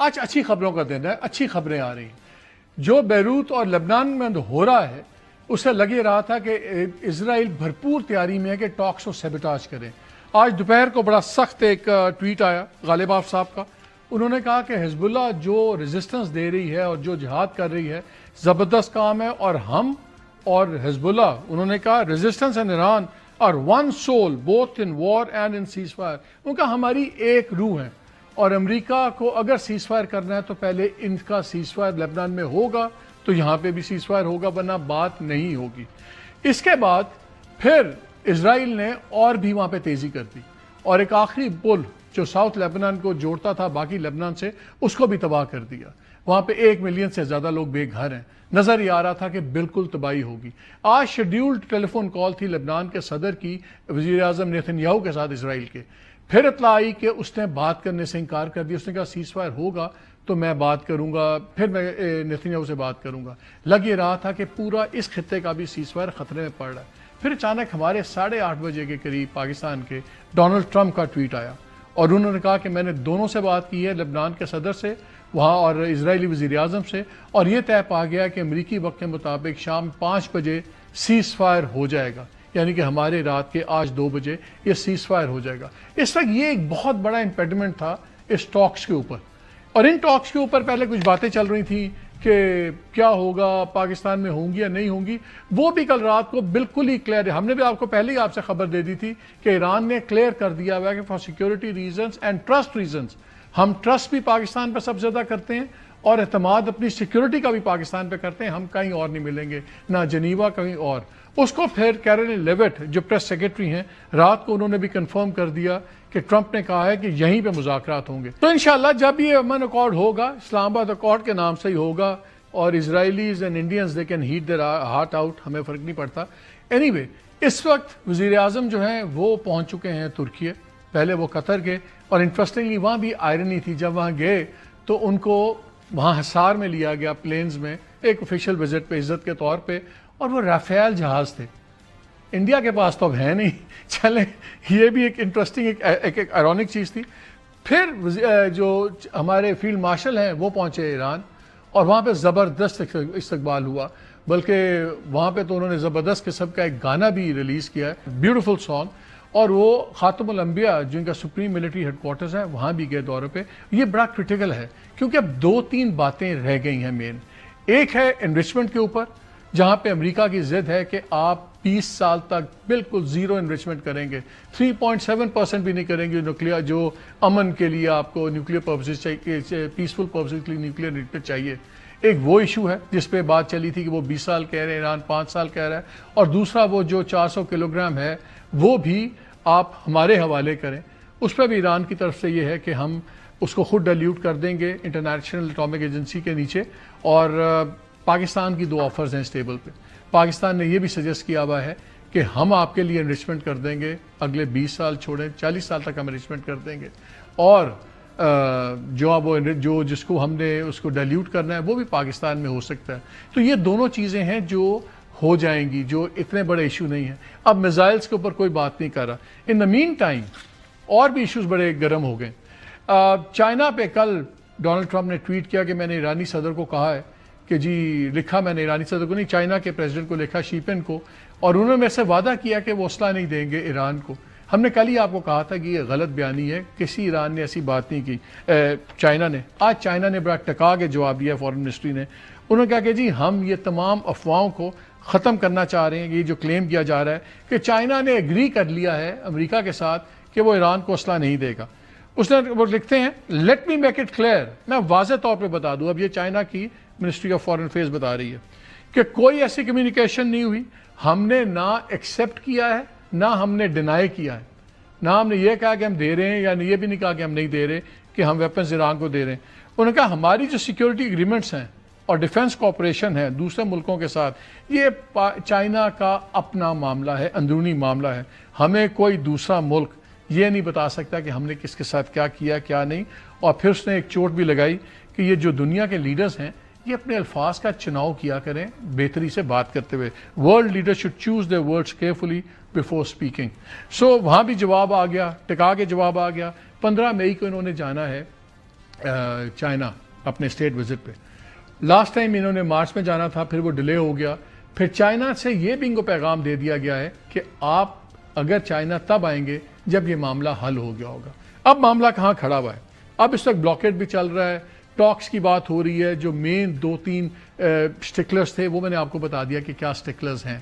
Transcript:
آج اچھی خبروں کا دن ہے، اچھی خبریں آ رہی ہیں۔ جو بیروت اور لبنان میں ہو رہا ہے اسے لگ رہا تھا کہ اسرائیل بھرپور تیاری میں ہے کہ ٹاکس کو سیبوٹاج کریں۔ آج دوپہر کو بڑا سخت ایک ٹویٹ آیا غالب آف صاحب کا، انہوں نے کہا کہ حزب اللہ جو ریزسٹنس دے رہی ہے اور جو جہاد کر رہی ہے زبردست کام ہے، اور ہم اور حزب اللہ، انہوں نے کہا resistance and Iran are one soul both in war and in ceasefire, ان کا ہماری ایک روح ہے، اور امریکہ کو اگر سیز فائر کرنا ہے تو پہلے ان کا سیز فائر لبنان میں ہوگا تو یہاں پہ بھی سیز فائر ہوگا، ورنہ بات نہیں ہوگی۔ اس کے بعد پھر اسرائیل نے اور بھی وہاں پہ تیزی کر دی، اور ایک آخری پل جو ساؤتھ لیبنان کو جوڑتا تھا باقی لیبنان سے، اس کو بھی تباہ کر دیا۔ وہاں پہ 1 ملین سے زیادہ لوگ بے گھر ہیں، نظر ہی آ رہا تھا کہ بالکل تباہی ہوگی۔ آج شیڈیولڈ ٹیلی فون کال تھی لبنان کے صدر کی وزیر اعظم نیتن یاہو کے ساتھ اسرائیل کے، پھر اطلاع آئی کہ اس نے بات کرنے سے انکار کر دیا۔ اس نے کہا سیز فائر ہوگا تو میں بات کروں گا، پھر میں نیتن یاہو سے بات کروں گا۔ لگ یہ رہا تھا کہ پورا اس خطے کا بھی سیز فائر خطرے میں پڑ رہا ہے۔ پھر اچانک ہمارے 8:30 بجے کے قریب پاکستان کے ڈونلڈ ٹرمپ کا ٹویٹ آیا، اور انہوں نے کہا کہ میں نے دونوں سے بات کی ہے، لبنان کے صدر سے وہاں اور اسرائیلی وزیر اعظم سے، اور یہ طے پا گیا کہ امریکی وقت کے مطابق شام 5 بجے سیز فائر ہو جائے گا، یعنی کہ ہمارے رات کے آج 2 بجے یہ سیز فائر ہو جائے گا۔ اس وقت یہ ایک بہت بڑا امپیڈمنٹ تھا اس ٹاکس کے اوپر، اور ان ٹاکس کے اوپر پہلے کچھ باتیں چل رہی تھیں کہ کیا ہوگا، پاکستان میں ہوں گی یا نہیں ہوں گی، وہ بھی کل رات کو بالکل ہی کلیئر ہے۔ ہم نے بھی آپ کو پہلے ہی آپ سے خبر دے دی تھی کہ ایران نے کلیئر کر دیا ہوا ہے کہ for security reasons and trust reasons, ہم ٹرسٹ بھی پاکستان پہ سب زیادہ کرتے ہیں اور اعتماد اپنی سیکیورٹی کا بھی پاکستان پہ کرتے ہیں، ہم کہیں اور نہیں ملیں گے، نہ جنیوا کہیں اور۔ اس کو پھر کیرولین لیوٹ جو پریس سیکرٹری ہیں، رات کو انہوں نے بھی کنفرم کر دیا کہ ٹرمپ نے کہا ہے کہ یہیں پہ مذاکرات ہوں گے۔ تو انشاءاللہ جب یہ امن اکارڈ ہوگا، اسلام آباد اکارڈ کے نام سے ہی ہوگا، اور Israelis and Indians they can hate their heart out, ہمیں فرق نہیں پڑتا۔ اینی وے اس وقت وزیر اعظم جو ہیں وہ پہنچ چکے ہیں ترکی، پہلے وہ قطر گئے، اور انٹرسٹنگلی وہاں بھی آئرنی تھی، جب وہاں گئے تو ان کو وہاں حصار میں لیا گیا پلینز میں ایک آفیشیل وزٹ پہ عزت کے طور پہ، اور وہ رافیل جہاز تھے۔ انڈیا کے پاس تو اب ہے نہیں، چلیں یہ بھی ایک انٹرسٹنگ ایک آئرونک چیز تھی۔ پھر جو ہمارے فیلڈ مارشل ہیں وہ پہنچے ایران، اور وہاں پہ زبردست استقبال ہوا، بلکہ وہاں پہ تو انہوں نے زبردست قسم کا ایک گانا بھی ریلیز کیا ہے، بیوٹیفل سانگ، اور وہ خاتم الانبیاء جن کا سپریم ملٹری ہیڈ کوارٹرز ہے وہاں بھی گئے دورے پہ۔ یہ بڑا کرٹیکل ہے کیونکہ اب 2-3 باتیں رہ گئی ہیں مین۔ ایک ہے انریچمنٹ کے اوپر، جہاں پہ امریکہ کی ضد ہے کہ آپ 20 سال تک بالکل زیرو انریچمنٹ کریں گے، 3.7% بھی نہیں کریں گے نیوکلیر، جو امن کے لیے آپ کو نیوکلیر پرپسز چاہیے، پیسفل پرپسز کے لیے نیوکلیر انریچمنٹ چاہیے۔ ایک وہ ایشو ہے جس پہ بات چلی تھی کہ وہ 20 سال کہہ رہے ہیں، ایران 5 سال کہہ رہا ہے، اور دوسرا وہ جو 400 کلو گرام ہے وہ بھی آپ ہمارے حوالے کریں، اس پہ بھی ایران کی طرف سے یہ ہے کہ ہم اس کو خود ڈیلیوٹ کر دیں گے انٹرنیشنل اٹامک ایجنسی کے نیچے۔ اور پاکستان کی 2 آفرز ہیں اس ٹیبل پہ۔ پاکستان نے یہ بھی سجیسٹ کیا ہوا ہے کہ ہم آپ کے لیے انریچمنٹ کر دیں گے، اگلے 20 سال چھوڑیں 40 سال تک ہم انریچمنٹ کر دیں گے، اور جو جس کو ہم نے اس کو ڈیلیوٹ کرنا ہے وہ بھی پاکستان میں ہو سکتا ہے۔ تو یہ دونوں چیزیں ہیں جو ہو جائیں گی، جو اتنے بڑے ایشو نہیں ہیں۔ اب میزائلز کے اوپر کوئی بات نہیں کر رہا۔ ان دا مین ٹائم اور بھی ایشوز بڑے گرم ہو گئے۔ چائنا پہ کل ڈونلڈ ٹرمپ نے ٹویٹ کیا کہ میں نے ایرانی صدر کو کہا ہے کہ جی، لکھا میں نے ایرانی صدر کو نہیں، چائنا کے پریزیڈنٹ کو لکھا، شیپن کو، اور انہوں نے میرے سے وعدہ کیا کہ وہ اسلحہ نہیں دیں گے ایران کو۔ ہم نے کل ہی آپ کو کہا تھا کہ یہ غلط بیانی ہے، کسی ایران نے ایسی بات نہیں کی، چائنا نے۔ آج چائنا نے بڑا ٹکا کے جواب دیا فارن منسٹری نے، انہوں نے کہا کہ جی ہم یہ تمام افواہوں کو ختم کرنا چاہ رہے ہیں۔ یہ جو کلیم کیا جا رہا ہے کہ چائنا نے ایگری کر لیا ہے امریکہ کے ساتھ کہ وہ ایران کو اسلحہ نہیں دے گا، اس نے وہ لکھتے ہیں let me make it clear, میں واضح طور پہ بتا دوں، اب یہ چائنا کی منسٹری آف فارن افیئرز بتا رہی ہے کہ کوئی ایسی کمیونیکیشن نہیں ہوئی، ہم نے نہ ایکسیپٹ کیا ہے نہ ہم نے ڈینائی کیا ہے، نہ ہم نے یہ کہا کہ ہم دے رہے ہیں، یا یہ بھی نہیں کہا کہ ہم نہیں دے رہے کہ ہم ویپنز ایران کو دے رہے ہیں۔ انہوں نے کہا ہماری جو سیکیورٹی اگریمنٹس ہیں اور ڈیفنس کوآپریشن ہے دوسرے ملکوں کے ساتھ، یہ چائنا کا اپنا معاملہ ہے، اندرونی معاملہ ہے، ہمیں کوئی دوسرا ملک یہ نہیں بتا سکتا کہ ہم نے کس کے ساتھ کیا کیا کیا نہیں۔ اور پھر اس نے ایک چوٹ بھی لگائی کہ یہ جو دنیا کے لیڈرز ہیں یہ اپنے الفاظ کا چناؤ کیا کریں بہتری سے بات کرتے ہوئے، world leader should choose their words carefully before speaking. So وہاں بھی جواب آ گیا، ٹکا کے جواب آ گیا۔ 15 مئی کو انہوں نے جانا ہے چائنا اپنے اسٹیٹ وزٹ پہ. لاسٹ ٹائم انہوں نے مارچ میں جانا تھا, پھر وہ ڈیلے ہو گیا. پھر چائنا سے یہ بھی ان کو پیغام دے دیا گیا ہے کہ آپ اگر چائنا تب آئیں گے جب یہ معاملہ حل ہو گیا ہوگا. اب معاملہ کہاں کھڑا ہوا ہے؟ اب اس وقت بلاکیٹ بھی چل رہا ہے, ٹاکس کی بات ہو رہی ہے. جو مین 2-3 سٹیکلرز تھے وہ میں نے آپ کو بتا دیا کہ کیا سٹیکلرز ہیں.